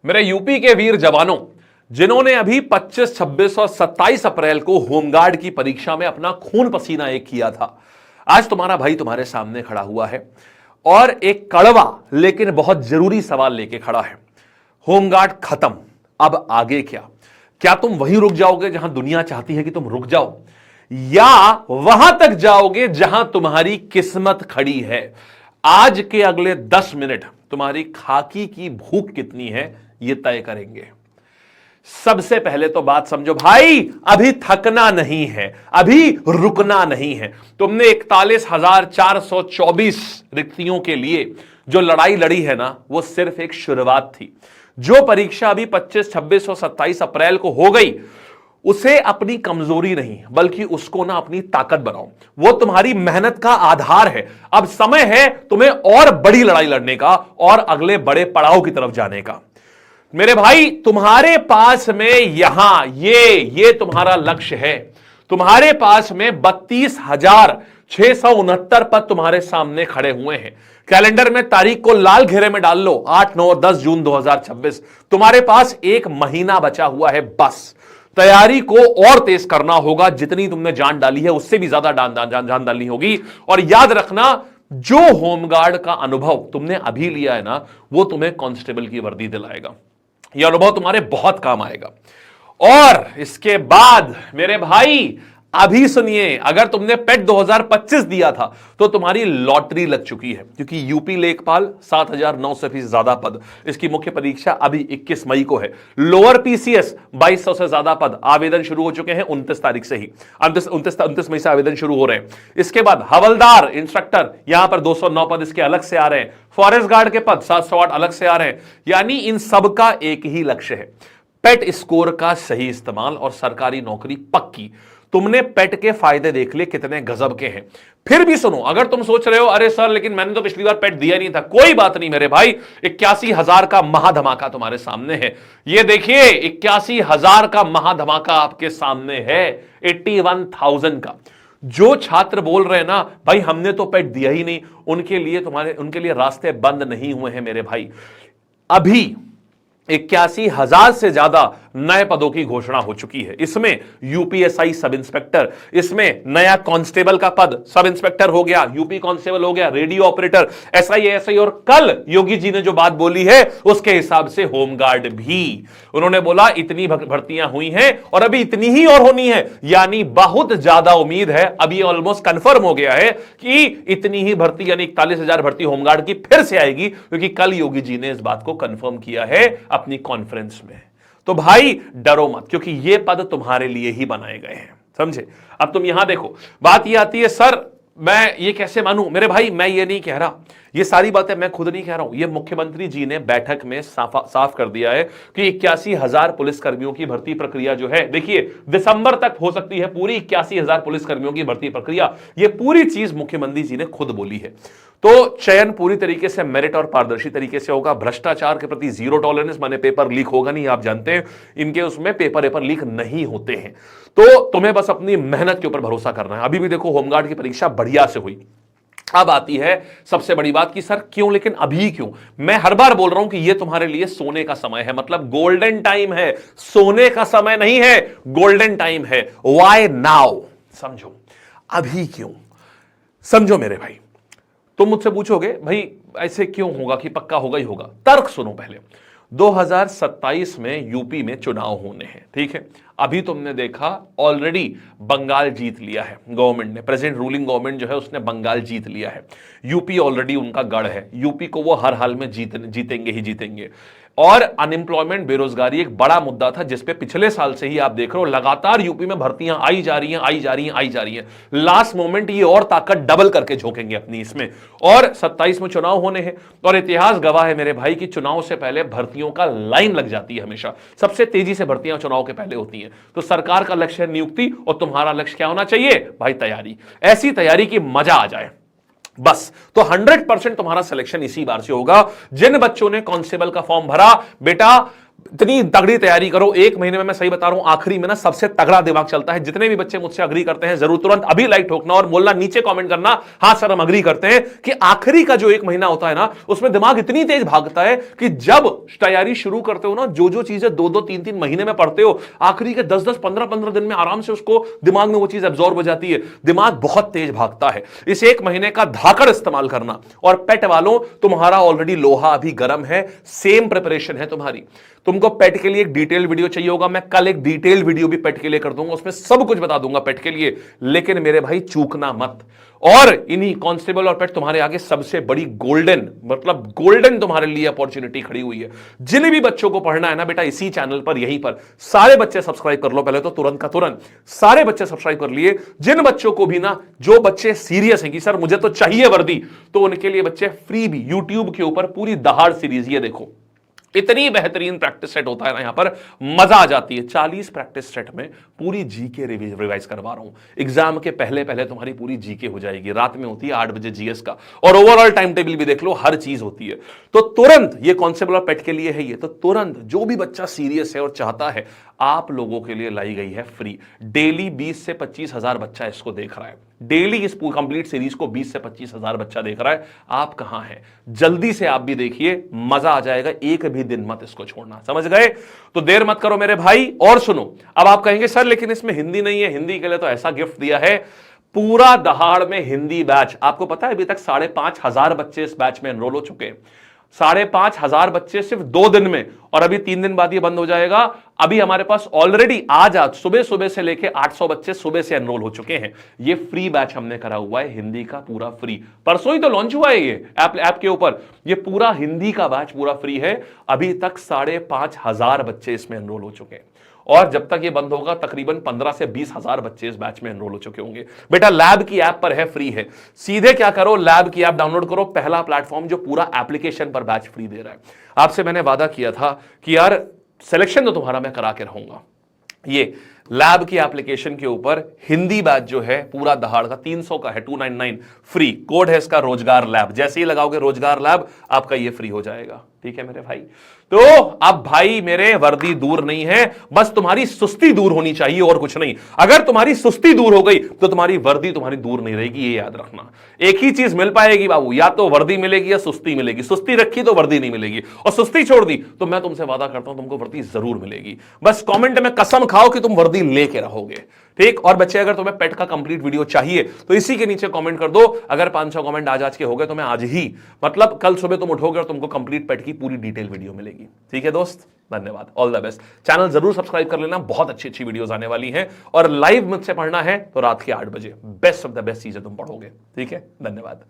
मेरे यूपी के वीर जवानों, जिन्होंने अभी 25, 26 और 27 अप्रैल को होमगार्ड की परीक्षा में अपना खून पसीना एक किया था, आज तुम्हारा भाई तुम्हारे सामने खड़ा हुआ है और एक कड़वा लेकिन बहुत जरूरी सवाल लेके खड़ा है। होमगार्ड खत्म, अब आगे क्या? क्या तुम वहीं रुक जाओगे जहां दुनिया चाहती है कि तुम रुक जाओ, या वहां तक जाओगे जहां तुम्हारी किस्मत खड़ी है? आज के अगले 10 मिनट तुम्हारी खाकी की भूख कितनी है यह तय करेंगे। सबसे पहले तो बात समझो भाई, अभी थकना नहीं है, अभी रुकना नहीं है। तुमने 41,424 रिक्तियों के लिए जो लड़ाई लड़ी है ना, वो सिर्फ एक शुरुआत थी। जो परीक्षा अभी 25, 26 और 27 अप्रैल को हो गई, उसे अपनी कमजोरी नहीं बल्कि उसको ना अपनी ताकत बनाओ। वो तुम्हारी मेहनत का आधार है। अब समय है तुम्हें और बड़ी लड़ाई लड़ने का और अगले बड़े पड़ाव की तरफ जाने का। मेरे भाई, तुम्हारे पास में यहां ये तुम्हारा लक्ष्य है। तुम्हारे पास में 32,669 पद तुम्हारे सामने खड़े हुए हैं। कैलेंडर में तारीख को लाल घेरे में डाल लो, 8, 9, 10 जून 2026। तुम्हारे पास एक महीना बचा हुआ है बस। तैयारी को और तेज करना होगा। जितनी तुमने जान डाली है उससे भी ज्यादा जान डालनी होगी। और याद रखना, जो होमगार्ड का अनुभव तुमने अभी लिया है ना, वो तुम्हें कांस्टेबल की वर्दी दिलाएगा। यह अनुभव तुम्हारे बहुत काम आएगा। और इसके बाद मेरे भाई अभी सुनिए, अगर तुमने पेट 2025 दिया था तो तुम्हारी लॉटरी लग चुकी है, क्योंकि यूपी लेखपाल 7,900 से ज्यादा पद, इसकी मुख्य परीक्षा अभी 21 मई को है। लोअर पीसीएस 2,200 से ज्यादा पद, आवेदन शुरू हो चुके हैं 29 तारीख से ही, 29 मई से आवेदन शुरू हो रहे हैं। इसके बाद हवलदार इंस्ट्रक्टर, यहां पर 209 पद इसके अलग से आ रहे हैं। फॉरेस्ट गार्ड के पद 708 अलग से आ रहे हैं। यानी इन सबका एक ही लक्ष्य है, पेट स्कोर का सही इस्तेमाल और सरकारी नौकरी पक्की। तुमने पेट के फायदे देख लिए कितने गजब के हैं। फिर भी सुनो, अगर तुम सोच रहे हो अरे सर लेकिन मैंने तो पिछली बार पेट दिया नहीं था, कोई बात नहीं मेरे भाई, 81,000 का महाधमाका तुम्हारे सामने है। ये देखिए 81,000 का महाधमाका आपके सामने है, 81,000 का। जो छात्र बोल रहे हैं ना भाई हमने तो पेट दिया ही नहीं, उनके लिए रास्ते बंद नहीं हुए हैं मेरे भाई। अभी 81,000 से ज्यादा नए पदों की घोषणा हो चुकी है। इसमें यूपीएसआई सब इंस्पेक्टर, इसमें नया कांस्टेबल का पद सब इंस्पेक्टर हो गया, यूपी कांस्टेबल हो गया, रेडियो ऑपरेटर, एसआई एएसआई, और कल योगी जी ने जो बात बोली है उसके हिसाब से होमगार्ड भी। उन्होंने बोला इतनी भर्तियां हुई हैं और अभी इतनी ही और होनी है, यानी बहुत ज्यादा उम्मीद है। अभी ऑलमोस्ट कंफर्म हो गया है कि इतनी ही भर्ती यानी 41,000 भर्ती होमगार्ड की फिर से आएगी, क्योंकि कल योगी जी ने इस बात को कंफर्म किया है अपनी कॉन्फ्रेंस में। तो भाई डरो मत, क्योंकि ये पद तुम्हारे लिए ही बनाए गए हैं, समझे? अब तुम यहां देखो, बात ये आती है सर मैं ये कैसे मानूं? मेरे भाई मैं ये नहीं कह रहा, ये सारी बातें मैं खुद नहीं कह रहा हूं, ये मुख्यमंत्री जी ने बैठक में साफ कर दिया है कि 81,000 पुलिसकर्मियों की भर्ती प्रक्रिया जो है, देखिए दिसंबर तक हो सकती है पूरी 81,000 पुलिसकर्मियों की भर्ती प्रक्रिया। ये पूरी चीज मुख्यमंत्री जी ने खुद बोली है। तो चयन पूरी तरीके से मेरिट और पारदर्शी तरीके से होगा। भ्रष्टाचार के प्रति जीरो टॉलरेंस, माने पेपर लीक होगा नहीं। आप जानते हैं इनके उसमें पेपर लीक नहीं होते हैं। तो तुम्हें बस अपनी मेहनत के ऊपर भरोसा करना है। अभी भी देखो होमगार्ड की परीक्षा बढ़िया से हुई। अब आती है सबसे बड़ी बात कि सर क्यों, लेकिन अभी क्यों? मैं हर बार बोल रहा हूं कि यह तुम्हारे लिए सोने का समय है, मतलब गोल्डन टाइम है, सोने का समय नहीं है, गोल्डन टाइम है। Why now? समझो अभी क्यों, समझो मेरे भाई। तुम मुझसे पूछोगे भाई ऐसे क्यों होगा कि पक्का होगा ही होगा। तर्क सुनो पहले। 2027 में यूपी में चुनाव होने हैं, ठीक है? अभी तुमने देखा ऑलरेडी बंगाल जीत लिया है गवर्नमेंट ने, प्रेजेंट रूलिंग गवर्नमेंट जो है उसने बंगाल जीत लिया है। यूपी ऑलरेडी उनका गढ़ है, यूपी को वो हर हाल में जीतेंगे ही जीतेंगे। और अनएम्प्लॉयमेंट, बेरोजगारी एक बड़ा मुद्दा था जिसपे पिछले साल से ही आप देख रहे हो लगातार यूपी में भर्तियां आई जा रही हैं। लास्ट मोमेंट ये और ताकत डबल करके झोंकेंगे अपनी इसमें। और 27 में चुनाव होने हैं और इतिहास गवाह है मेरे भाई कि चुनाव से पहले भर्तियों का लाइन लग जाती है। हमेशा सबसे तेजी से भर्तियां चुनाव के पहले होती हैं। तो सरकार का लक्ष्य है नियुक्ति और तुम्हारा लक्ष्य क्या होना चाहिए भाई? तैयारी। ऐसी तैयारी की मजा आ जाए बस। तो 100% तुम्हारा सिलेक्शन इसी बार से होगा। जिन बच्चों ने कांस्टेबल का फॉर्म भरा, बेटा इतनी तगड़ी तैयारी करो, 1 महीने में मैं सही बता रहा हूं, आखिरी में ना सबसे तगड़ा दिमाग चलता है। जितने भी बच्चे मुझसे अग्री करते हैं जरूर तुरंत अभी लाइक ठोकना और बोलना, नीचे कमेंट करना, हां सर हम अग्री करते हैं कि आखिरी का जो 1 महीना होता है ना, उसमें दिमाग इतनी तेज भागता है कि जब तैयारी शुरू करते हो ना, जो चीजें 2-2, 3-3 महीने में पढ़ते हो, आखिरी के 10-10, 15-15 दिन में आराम से उसको दिमाग में वो चीज एब्जॉर्ब हो जाती है। दिमाग बहुत तेज भागता है। इस 1 महीने का धाकड़ इस्तेमाल करना। और पेट वालों, तुम्हारा ऑलरेडी लोहा अभी गर्म है, सेम प्रिपरेशन है तुम्हारी। तुमको पेट के लिए एक डिटेल वीडियो चाहिए होगा, मैं कल एक डिटेल वीडियो भी पेट के लिए कर दूंगा, उसमें सब कुछ बता दूंगा पेट के लिए। लेकिन मेरे भाई चूकना मत। और इन्हीं कांस्टेबल और पेट तुम्हारे आगे सबसे बड़ी गोल्डन, मतलब गोल्डन तुम्हारे लिए अपॉर्चुनिटी खड़ी हुई है। जिन भी बच्चों को पढ़ना है ना बेटा, इसी चैनल पर, यहीं पर सारे बच्चे सब्सक्राइब कर लो पहले तो, तुरंत का तुरंत सारे बच्चे सब्सक्राइब कर लिए। जिन बच्चों को भी ना, जो बच्चे सीरियस हैं कि सर मुझे तो चाहिए वर्दी, तो उनके लिए बच्चे फ्री भी यूट्यूब के ऊपर पूरी दहाड़ सीरीज, ये देखो इतनी बेहतरीन प्रैक्टिस सेट होता है ना, यहां पर मजा आ जाती है। 40 प्रैक्टिस सेट में पूरी जीके रिवाइज करवा रहा हूं। एग्जाम के पहले पहले तुम्हारी पूरी जीके हो जाएगी। रात में होती है 8 बजे जीएस का, और ओवरऑल टाइम टेबल भी देख लो, हर चीज होती है। तो तुरंत ये कांस्टेबल और पेट के लिए है, ये तो तुरंत जो भी बच्चा सीरियस है और चाहता है, आप लोगों के लिए लाई गई है फ्री। डेली 20 से 25 हजार बच्चा इसको देख रहा है। डेली इस कंप्लीट सीरीज को 20 से 25 हजार बच्चा देख रहा है। आप कहां हैं? जल्दी से आप भी देखिए, मजा आ जाएगा। एक भी दिन मत इसको छोड़ना, समझ गए? तो देर मत करो मेरे भाई। और सुनो, अब आप कहेंगे सर लेकिन इसमें हिंदी नहीं है। हिंदी के लिए तो ऐसा गिफ्ट दिया है, पूरा दहाड़ में हिंदी बैच। आपको पता है अभी तक 5,500 बच्चे इस बैच में एनरोल हो चुके हैं। 5,500 बच्चे सिर्फ 2 दिन में, और अभी 3 दिन बाद ये बंद हो जाएगा। अभी हमारे पास ऑलरेडी आज सुबह सुबह से लेके 800 बच्चे सुबह से एनरोल हो चुके हैं। ये फ्री बैच हमने करा हुआ है, हिंदी का पूरा फ्री। परसों ही तो लॉन्च हुआ है ये ऐप के ऊपर। ये पूरा हिंदी का बैच पूरा फ्री है। अभी तक 5,500 बच्चे इसमें एनरोल हो चुके हैं, और जब तक ये बंद होगा तकरीबन 15 से 20 हजार बच्चे इस बैच में एनरोल हो चुके होंगे। बेटा लैब की ऐप पर है, फ्री है। सीधे क्या करो, लैब की ऐप डाउनलोड करो, पहला प्लेटफॉर्म जो पूरा एप्लीकेशन पर बैच फ्री दे रहा है। आपसे मैंने वादा किया था कि यार सिलेक्शन तो तुम्हारा मैं करा के रहूंगा। ये लैब की एप्लीकेशन के ऊपर हिंदी बैच जो है पूरा दहाड़ का 300 का है, 299 फ्री। कोड है इसका रोजगार लैब। जैसे ही लगाओगे रोजगार लैब, आपका ये फ्री हो जाएगा। ठीक है मेरे भाई? तो अब भाई मेरे वर्दी दूर नहीं है, बस तुम्हारी सुस्ती दूर होनी चाहिए और कुछ नहीं। अगर तुम्हारी सुस्ती दूर हो गई तो तुम्हारी वर्दी तुम्हारी दूर नहीं रहेगी, ये याद रखना। एक ही चीज मिल पाएगी बाबू, या तो वर्दी मिलेगी या सुस्ती मिलेगी। सुस्ती रखी तो वर्दी नहीं मिलेगी, और सुस्ती छोड़ दी तो मैं तुमसे वादा करता हूं तुमको वर्दी जरूर मिलेगी। बस कमेंट में कसम खाओ कि तुम वर्दी लेके रहोगे। ठीक? और बच्चे अगर तुम्हें पेट का कंप्लीट वीडियो चाहिए तो इसी के नीचे कमेंट कर दो। अगर 500 कमेंट आज के हो गए तो मैं आज ही, मतलब कल सुबह तुम उठोगे और तुमको कंप्लीट पेट की पूरी डिटेल वीडियो मिलेगी। ठीक है दोस्त? धन्यवाद, ऑल द बेस्ट। चैनल जरूर सब्सक्राइब कर लेना, बहुत अच्छी अच्छी वीडियोस आने वाली हैं। और लाइव मुझसे पढ़ना है तो रात के 8 बजे बेस्ट ऑफ द बेस्ट चीजें तुम पढ़ोगे। ठीक है? धन्यवाद।